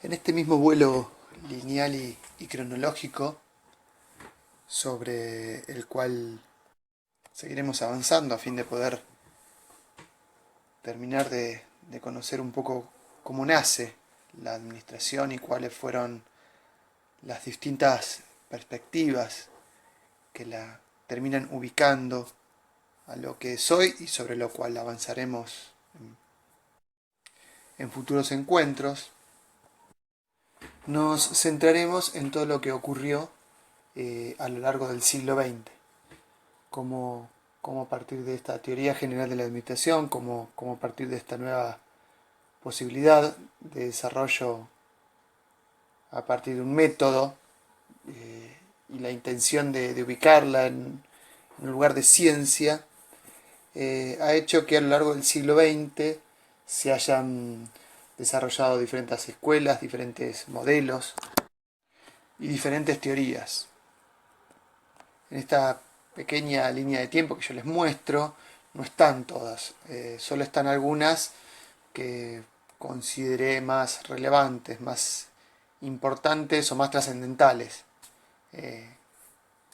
En este mismo vuelo lineal y cronológico sobre el cual seguiremos avanzando a fin de poder terminar de conocer un poco cómo nace la administración y cuáles fueron las distintas perspectivas que la terminan ubicando a lo que soy y sobre lo cual avanzaremos en futuros encuentros. Nos centraremos en todo lo que ocurrió a lo largo del siglo XX, cómo a partir de esta teoría general de la administración, cómo a partir de esta nueva posibilidad de desarrollo a partir de un método y la intención de ubicarla en un lugar de ciencia, ha hecho que a lo largo del siglo XX se hayan desarrollado diferentes escuelas, diferentes modelos y diferentes teorías. En esta pequeña línea de tiempo que yo les muestro, no están todas, solo están algunas que consideré más relevantes, más importantes o más trascendentales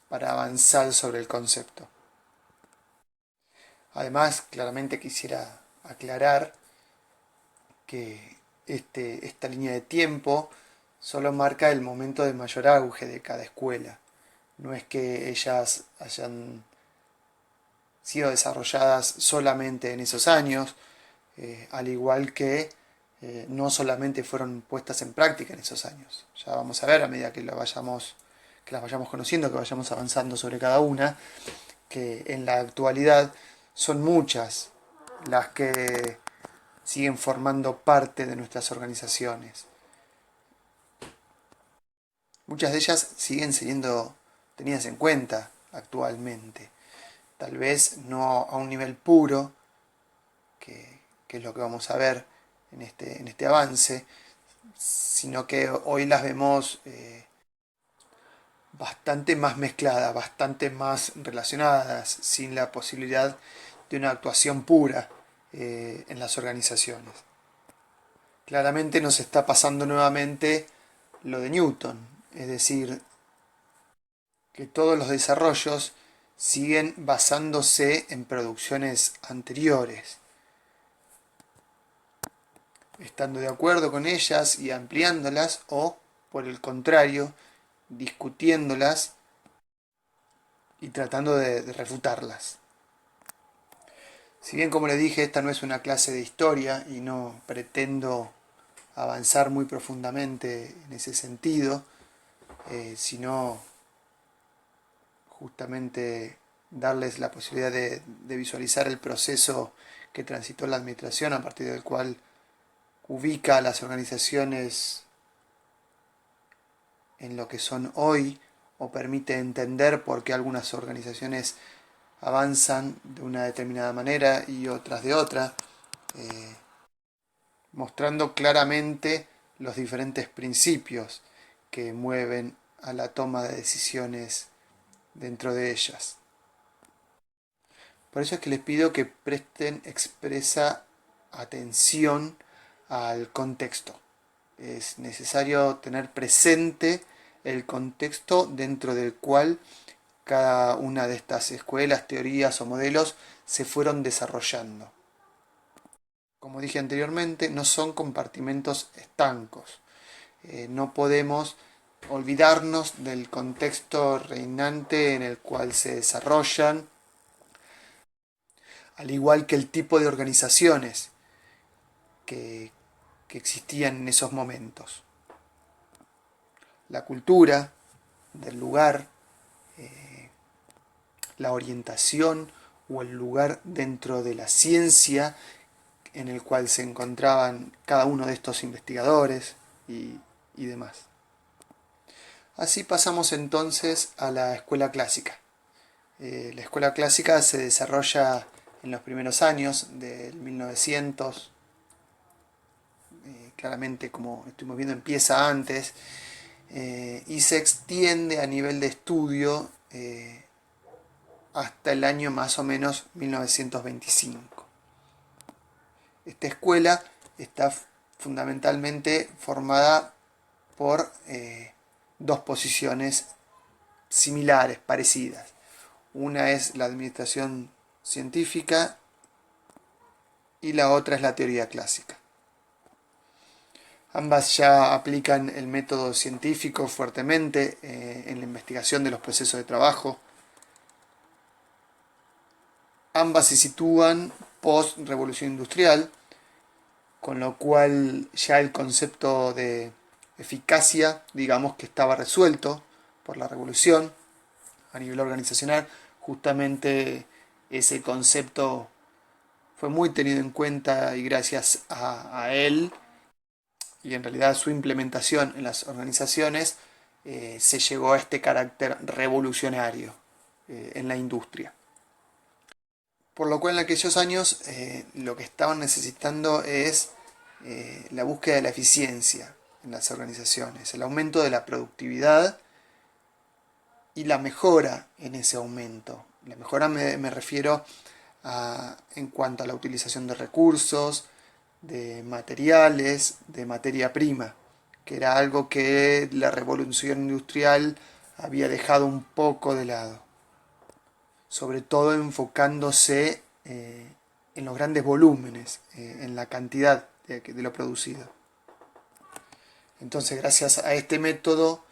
para avanzar sobre el concepto. Además, claramente quisiera aclarar que esta línea de tiempo solo marca el momento de mayor auge de cada escuela. No es que ellas hayan sido desarrolladas solamente en esos años, al igual que no solamente fueron puestas en práctica en esos años. Ya vamos a ver a medida que las vayamos conociendo, que vayamos avanzando sobre cada una, que en la actualidad son muchas las que siguen formando parte de nuestras organizaciones. Muchas de ellas siguen siendo tenidas en cuenta actualmente. Tal vez no a un nivel puro, que es lo que vamos a ver en este avance, sino que hoy las vemos bastante más mezcladas, bastante más relacionadas, sin la posibilidad de una actuación pura en las organizaciones. Claramente nos está pasando nuevamente lo de Newton, es decir, que todos los desarrollos siguen basándose en producciones anteriores, estando de acuerdo con ellas y ampliándolas, o por el contrario, discutiéndolas y tratando de refutarlas. Si bien, como le dije, esta no es una clase de historia y no pretendo avanzar muy profundamente en ese sentido, sino justamente darles la posibilidad de visualizar el proceso que transitó la administración, a partir del cual ubica a las organizaciones en lo que son hoy, o permite entender por qué algunas organizaciones avanzan de una determinada manera y otras de otra, mostrando claramente los diferentes principios que mueven a la toma de decisiones dentro de ellas. Por eso es que les pido que presten expresa atención al contexto. Es necesario tener presente el contexto dentro del cual cada una de estas escuelas, teorías o modelos se fueron desarrollando. Como dije anteriormente, no son compartimentos estancos. No podemos olvidarnos del contexto reinante en el cual se desarrollan, al igual que el tipo de organizaciones que existían en esos momentos. La cultura del lugar, la orientación o el lugar dentro de la ciencia en el cual se encontraban cada uno de estos investigadores y demás. Así pasamos entonces a la escuela clásica. La escuela clásica se desarrolla en los primeros años del 1900, claramente, como estuvimos viendo, empieza antes, y se extiende a nivel de estudio hasta el año más o menos 1925. Esta escuela está fundamentalmente formada por dos posiciones similares, parecidas. Una es la administración científica y la otra es la teoría clásica. Ambas ya aplican el método científico fuertemente en la investigación de los procesos de trabajo. Ambas se sitúan post-revolución industrial, con lo cual ya el concepto de eficacia, digamos que estaba resuelto por la revolución a nivel organizacional. Justamente ese concepto fue muy tenido en cuenta y gracias a él y en realidad su implementación en las organizaciones se llegó a este carácter revolucionario en la industria. Por lo cual en aquellos años lo que estaban necesitando es la búsqueda de la eficiencia en las organizaciones, el aumento de la productividad y la mejora en ese aumento. La mejora me refiero en cuanto a la utilización de recursos, de materiales, de materia prima, que era algo que la revolución industrial había dejado un poco de lado, sobre todo enfocándose en los grandes volúmenes, en la cantidad de lo producido. Entonces, gracias a este método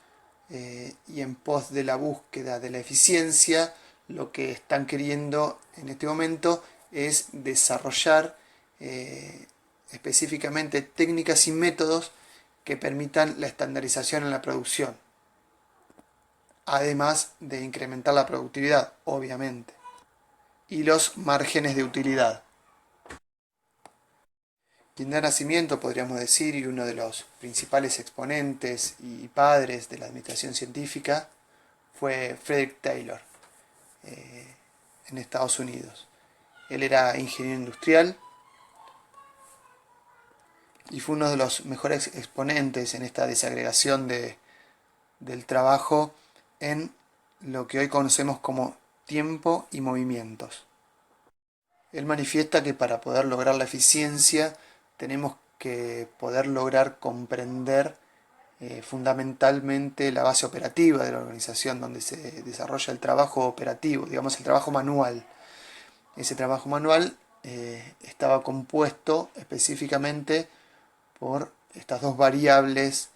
y en pos de la búsqueda de la eficiencia, lo que están queriendo en este momento es desarrollar específicamente técnicas y métodos que permitan la estandarización en la producción, además de incrementar la productividad, obviamente, y los márgenes de utilidad. Quien da nacimiento, podríamos decir, y uno de los principales exponentes y padres de la administración científica fue Frederick Taylor, en Estados Unidos. Él era ingeniero industrial y fue uno de los mejores exponentes en esta desagregación del trabajo en lo que hoy conocemos como tiempo y movimientos. Él manifiesta que para poder lograr la eficiencia tenemos que poder lograr comprender fundamentalmente la base operativa de la organización, donde se desarrolla el trabajo operativo, digamos el trabajo manual. Ese trabajo manual estaba compuesto específicamente por estas dos variables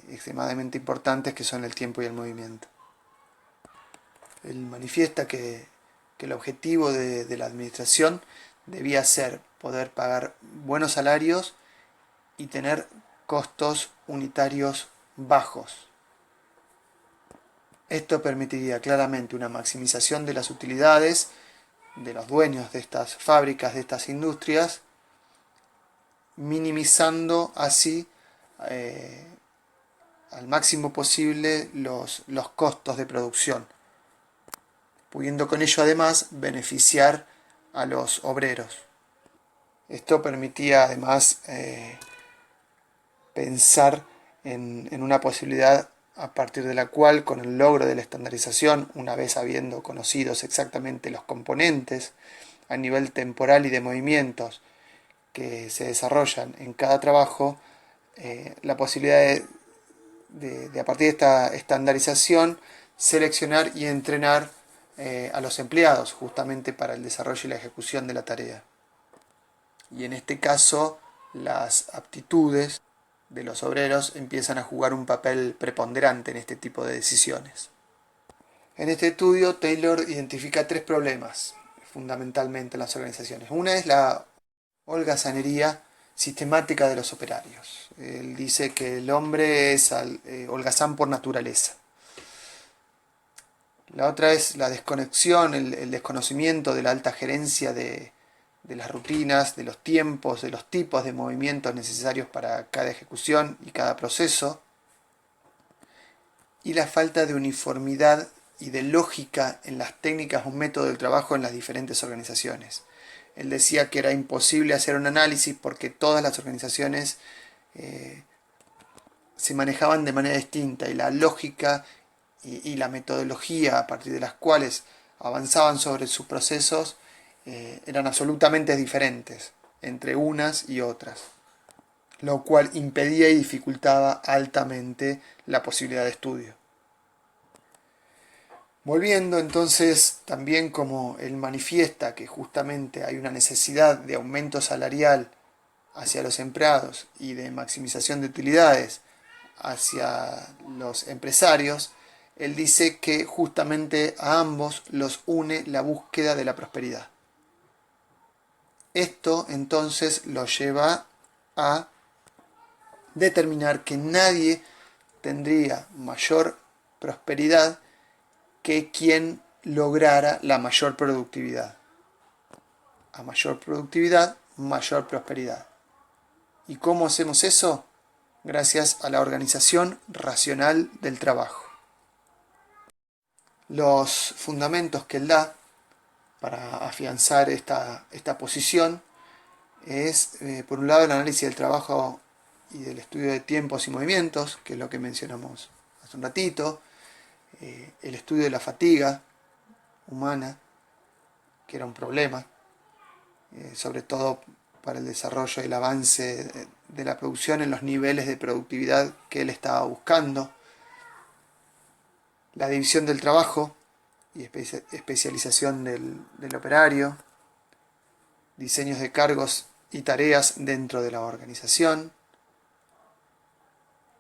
extremadamente importantes que son el tiempo y el movimiento. Él manifiesta que el objetivo de la administración debía ser poder pagar buenos salarios y tener costos unitarios bajos. Esto permitiría claramente una maximización de las utilidades de los dueños de estas fábricas, de estas industrias, minimizando así al máximo posible los costos de producción, pudiendo con ello además beneficiar a los obreros. Esto permitía además pensar en una posibilidad a partir de la cual, con el logro de la estandarización, una vez habiendo conocidos exactamente los componentes a nivel temporal y de movimientos que se desarrollan en cada trabajo, la posibilidad de a partir de esta estandarización seleccionar y entrenar a los empleados justamente para el desarrollo y la ejecución de la tarea. Y en este caso las aptitudes de los obreros empiezan a jugar un papel preponderante en este tipo de decisiones. En este estudio Taylor identifica tres problemas fundamentalmente en las organizaciones. Una es la holgazanería sistemática de los operarios. Él dice que el hombre es holgazán por naturaleza. La otra es la desconexión, el desconocimiento de la alta gerencia de las rutinas, de los tiempos, de los tipos de movimientos necesarios para cada ejecución y cada proceso. Y la falta de uniformidad y de lógica en las técnicas o métodos del trabajo en las diferentes organizaciones. Él decía que era imposible hacer un análisis porque todas las organizaciones se manejaban de manera distinta y la lógica y la metodología a partir de las cuales avanzaban sobre sus procesos eran absolutamente diferentes entre unas y otras. lo cual impedía y dificultaba altamente la posibilidad de estudio. Volviendo entonces, también como él manifiesta que justamente hay una necesidad de aumento salarial hacia los empleados y de maximización de utilidades hacia los empresarios, él dice que justamente a ambos los une la búsqueda de la prosperidad. Esto entonces lo lleva a determinar que nadie tendría mayor prosperidad que quien lograra la mayor productividad. A mayor productividad, mayor prosperidad. ¿Y cómo hacemos eso? Gracias a la organización racional del trabajo. Los fundamentos que él da para afianzar esta posición es, por un lado, el análisis del trabajo y del estudio de tiempos y movimientos, que es lo que mencionamos hace un ratito, el estudio de la fatiga humana, que era un problema, sobre todo para el desarrollo y el avance de la producción en los niveles de productividad que él estaba buscando, la división del trabajo y especialización del operario, diseños de cargos y tareas dentro de la organización,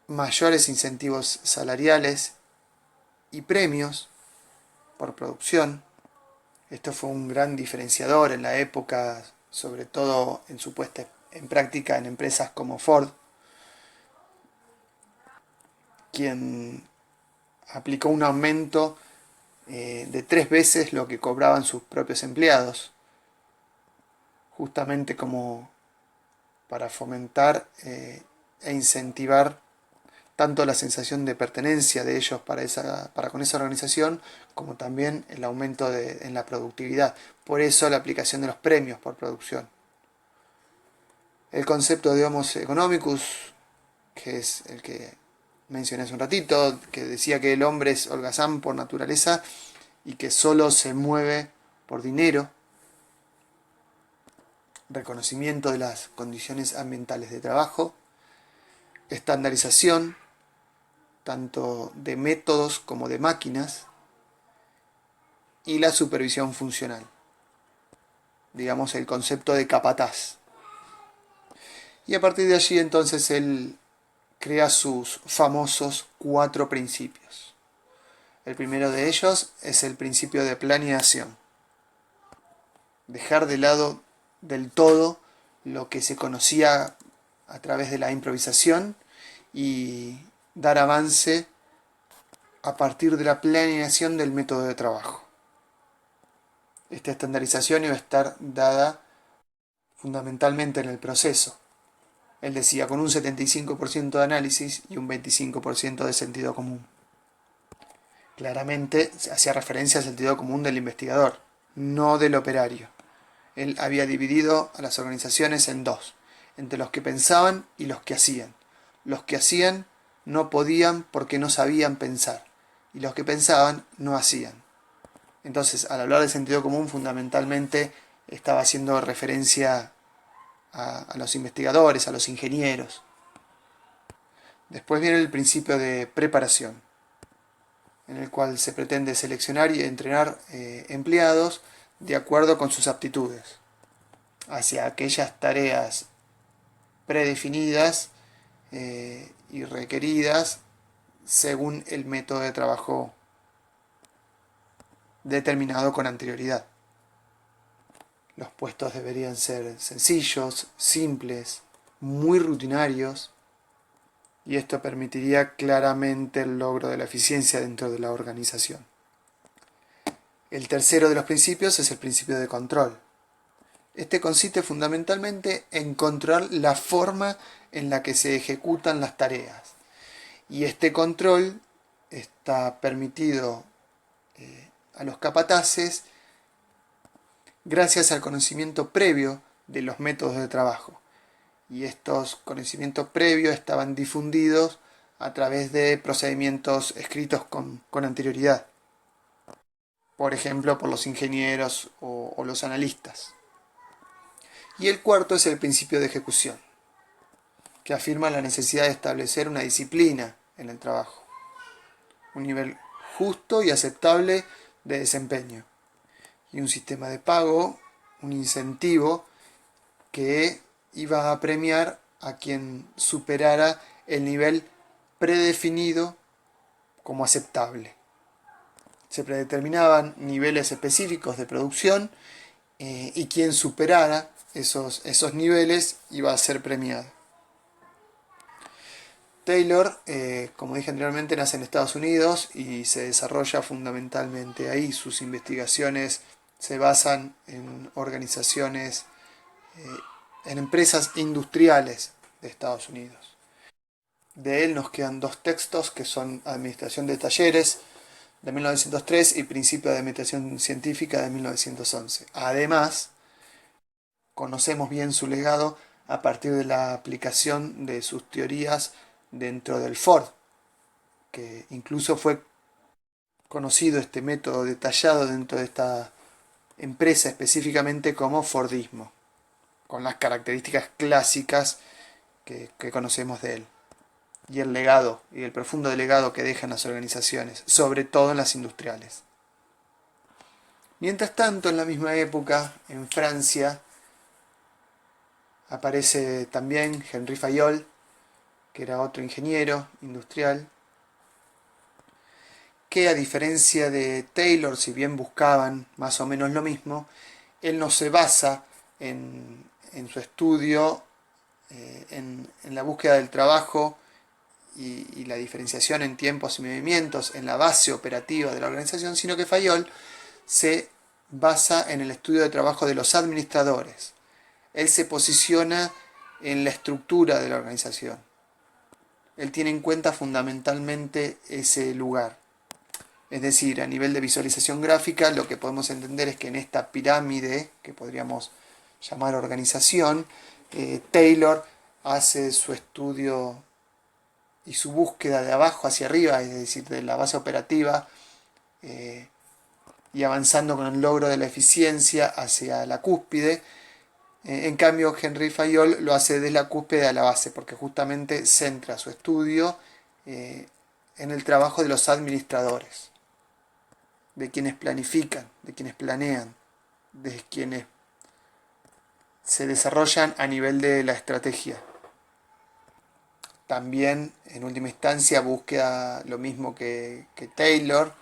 mayores incentivos salariales y premios por producción. Esto fue un gran diferenciador en la época, sobre todo en su puesta en práctica en empresas como Ford, quien aplicó un aumento de 3 veces lo que cobraban sus propios empleados, justamente como para fomentar e incentivar tanto la sensación de pertenencia de ellos para con esa organización, como también el aumento en la productividad. Por eso la aplicación de los premios por producción. El concepto de Homo economicus, que es el que mencioné hace un ratito, que decía que el hombre es holgazán por naturaleza y que solo se mueve por dinero. Reconocimiento de las condiciones ambientales de trabajo. Estandarización, tanto de métodos como de máquinas. Y la supervisión funcional. Digamos, el concepto de capataz. Y a partir de allí entonces él crea sus famosos 4 principios. El primero de ellos es el principio de planeación. Dejar de lado del todo lo que se conocía a través de la improvisación y dar avance a partir de la planeación del método de trabajo. Esta estandarización iba a estar dada fundamentalmente en el proceso. Él decía con un 75% de análisis y un 25% de sentido común. Claramente hacía referencia al sentido común del investigador, no del operario. Él había dividido a las organizaciones en 2, entre los que pensaban y los que hacían. Los que hacían no podían porque no sabían pensar, y los que pensaban no hacían. Entonces, al hablar de sentido común, fundamentalmente estaba haciendo referencia a los investigadores, a los ingenieros. Después viene el principio de preparación, en el cual se pretende seleccionar y entrenar empleados de acuerdo con sus aptitudes hacia aquellas tareas predefinidas y requeridas según el método de trabajo determinado con anterioridad. Los puestos deberían ser sencillos, simples, muy rutinarios, y esto permitiría claramente el logro de la eficiencia dentro de la organización. El tercero de los principios es el principio de control. Este consiste fundamentalmente en controlar la forma en la que se ejecutan las tareas. Y este control está permitido a los capataces gracias al conocimiento previo de los métodos de trabajo. Y estos conocimientos previos estaban difundidos a través de procedimientos escritos con anterioridad. Por ejemplo, por los ingenieros o los analistas. Y el cuarto es el principio de ejecución. que afirma la necesidad de establecer una disciplina en el trabajo, un nivel justo y aceptable de desempeño y un sistema de pago, un incentivo que iba a premiar a quien superara el nivel predefinido como aceptable. Se predeterminaban niveles específicos de producción y quien superara esos niveles iba a ser premiado. Taylor, como dije anteriormente, nace en Estados Unidos y se desarrolla fundamentalmente ahí. Sus investigaciones se basan en organizaciones, en empresas industriales de Estados Unidos. De él nos quedan dos textos que son Administración de Talleres de 1903 y Principio de Administración Científica de 1911. Además, conocemos bien su legado a partir de la aplicación de sus teorías dentro del Ford, que incluso fue conocido este método detallado dentro de esta empresa específicamente como Fordismo, con las características clásicas que conocemos de él, y el legado y el profundo legado que dejan las organizaciones, sobre todo en las industriales. Mientras tanto, en la misma época, en Francia, aparece también Henri Fayol, que era otro ingeniero industrial, que a diferencia de Taylor, si bien buscaban más o menos lo mismo, él no se basa en su estudio, en la búsqueda del trabajo y la diferenciación en tiempos y movimientos, en la base operativa de la organización, sino que Fayol se basa en el estudio de trabajo de los administradores. Él se posiciona en la estructura de la organización. Él tiene en cuenta fundamentalmente ese lugar. Es decir, a nivel de visualización gráfica, lo que podemos entender es que en esta pirámide, que podríamos llamar organización, Taylor hace su estudio y su búsqueda de abajo hacia arriba, es decir, de la base operativa, y avanzando con el logro de la eficiencia hacia la cúspide. En cambio, Henri Fayol lo hace desde la cúspide a la base, porque justamente centra su estudio en el trabajo de los administradores, de quienes planifican, de quienes planean, de quienes se desarrollan a nivel de la estrategia. También, en última instancia, busca lo mismo que Taylor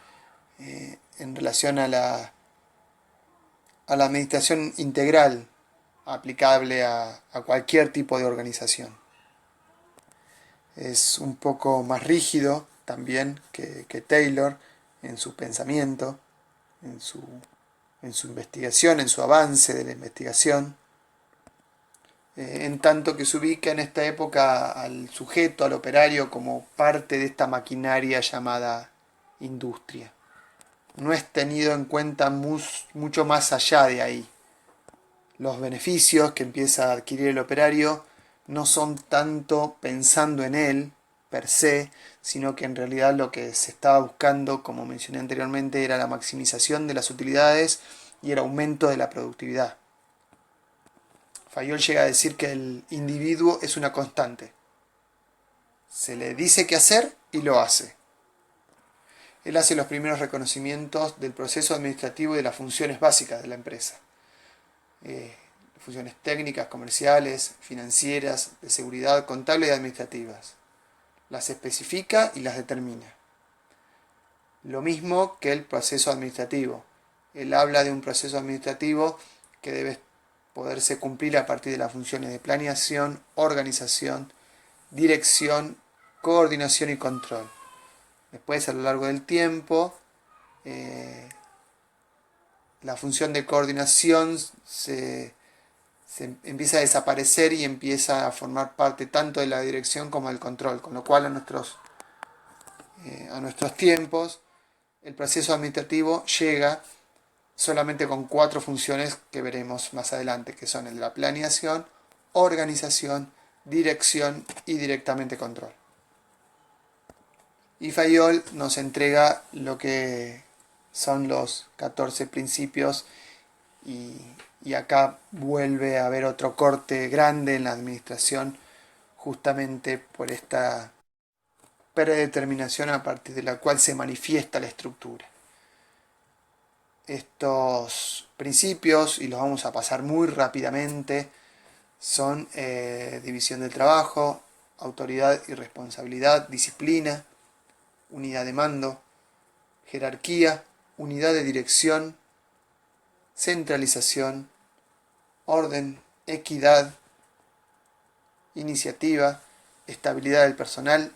en relación a la administración integral aplicable a cualquier tipo de organización. Es un poco más rígido también que Taylor en su pensamiento, en su investigación, en su avance de la investigación, en tanto que se ubica en esta época al sujeto, al operario, como parte de esta maquinaria llamada industria. No es tenido en cuenta mucho más allá de ahí. Los beneficios que empieza a adquirir el operario no son tanto pensando en él per se, sino que en realidad lo que se estaba buscando, como mencioné anteriormente, era la maximización de las utilidades y el aumento de la productividad. Fayol llega a decir que el individuo es una constante. Se le dice qué hacer y lo hace. Él hace los primeros reconocimientos del proceso administrativo y de las funciones básicas de la empresa. Funciones técnicas, comerciales, financieras, de seguridad, contable y administrativas. Las especifica y las determina. Lo mismo que el proceso administrativo. Él habla de un proceso administrativo que debe poderse cumplir a partir de las funciones de planeación, organización, dirección, coordinación y control. Después, a lo largo del tiempo, la función de coordinación se empieza a desaparecer y empieza a formar parte tanto de la dirección como del control, con lo cual a nuestros tiempos el proceso administrativo llega solamente con 4 funciones que veremos más adelante, que son el de la planeación, organización, dirección y directamente control. Y Fayol nos entrega lo que son los 14 principios y acá vuelve a haber otro corte grande en la administración justamente por esta predeterminación a partir de la cual se manifiesta la estructura. Estos principios, y los vamos a pasar muy rápidamente, son división del trabajo, autoridad y responsabilidad, disciplina, unidad de mando, jerarquía, unidad de dirección, centralización, orden, equidad, iniciativa, estabilidad del personal,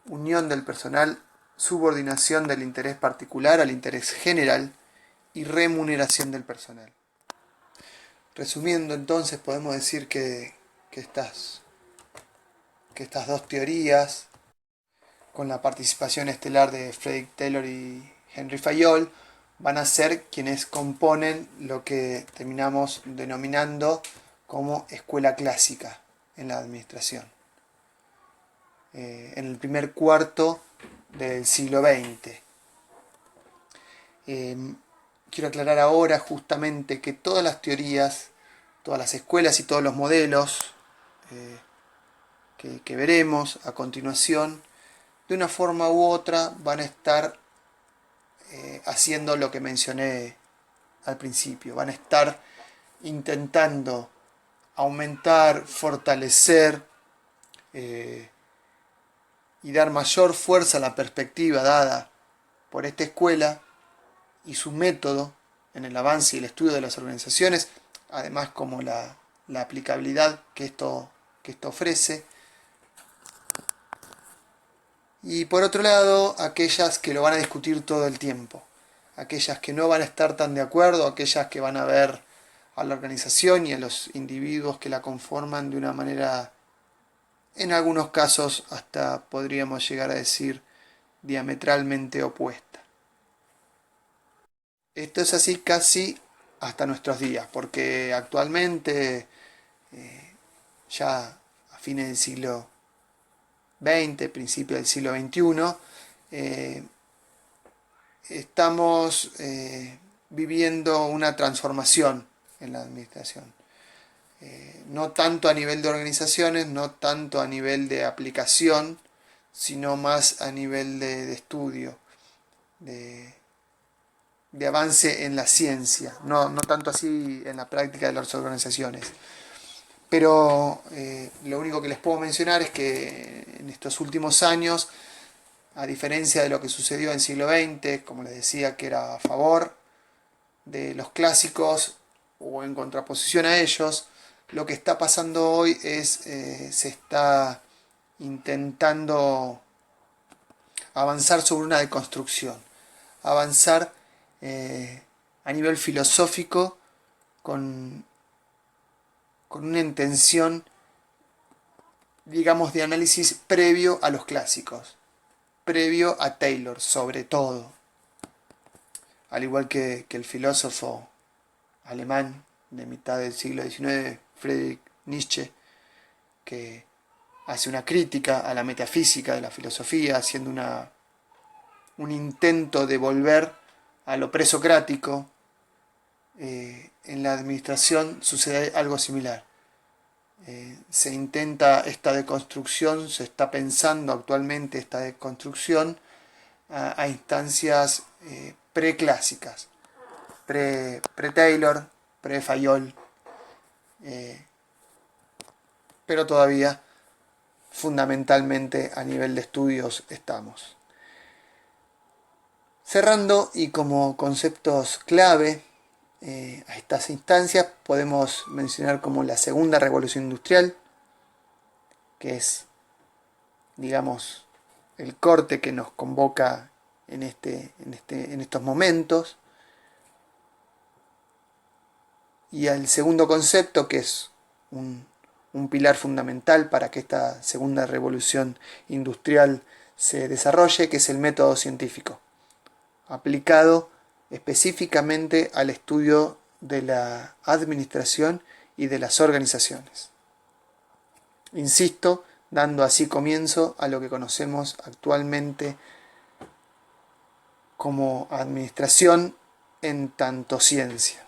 unión del personal, subordinación del interés particular al interés general y remuneración del personal. Resumiendo, entonces, podemos decir que estas dos teorías, con la participación estelar de Frederick Taylor y Henry Fayol, van a ser quienes componen lo que terminamos denominando como escuela clásica en la administración. En el primer cuarto del siglo XX. Quiero aclarar ahora justamente que todas las teorías, todas las escuelas y todos los modelos que veremos a continuación, de una forma u otra van a estar haciendo lo que mencioné al principio. Van a estar intentando aumentar, fortalecer y dar mayor fuerza a la perspectiva dada por esta escuela y su método en el avance y el estudio de las organizaciones, además como la aplicabilidad que esto ofrece. Y por otro lado, aquellas que lo van a discutir todo el tiempo, aquellas que no van a estar tan de acuerdo, aquellas que van a ver a la organización y a los individuos que la conforman de una manera, en algunos casos hasta podríamos llegar a decir, diametralmente opuesta. Esto es así casi hasta nuestros días, porque actualmente, ya a fines del siglo XX, principio del siglo XXI, estamos viviendo una transformación en la administración. No tanto a nivel de organizaciones, no tanto a nivel de aplicación, sino más a nivel de estudio, de avance en la ciencia, no tanto así en la práctica de las organizaciones. Pero lo único que les puedo mencionar es que en estos últimos años, a diferencia de lo que sucedió en el siglo XX, como les decía, que era a favor de los clásicos o en contraposición a ellos, lo que está pasando hoy es se está intentando avanzar sobre una deconstrucción, avanzar a nivel filosófico con una intención, digamos, de análisis previo a los clásicos, previo a Taylor sobre todo, al igual que el filósofo alemán de mitad del siglo XIX, Friedrich Nietzsche, que hace una crítica a la metafísica de la filosofía, haciendo un intento de volver a lo presocrático. En la administración sucede algo similar. Se intenta esta deconstrucción, se está pensando actualmente esta deconstrucción a instancias preclásicas, pre-Taylor, pre-Fayol, pero todavía fundamentalmente a nivel de estudios estamos. Cerrando y como conceptos clave a estas instancias podemos mencionar como la segunda revolución industrial, que es, digamos, el corte que nos convoca en estos momentos, y el segundo concepto, que es un pilar fundamental para que esta segunda revolución industrial se desarrolle, que es el método científico, aplicado específicamente al estudio de la administración y de las organizaciones. Insisto, dando así comienzo a lo que conocemos actualmente como administración en tanto ciencia.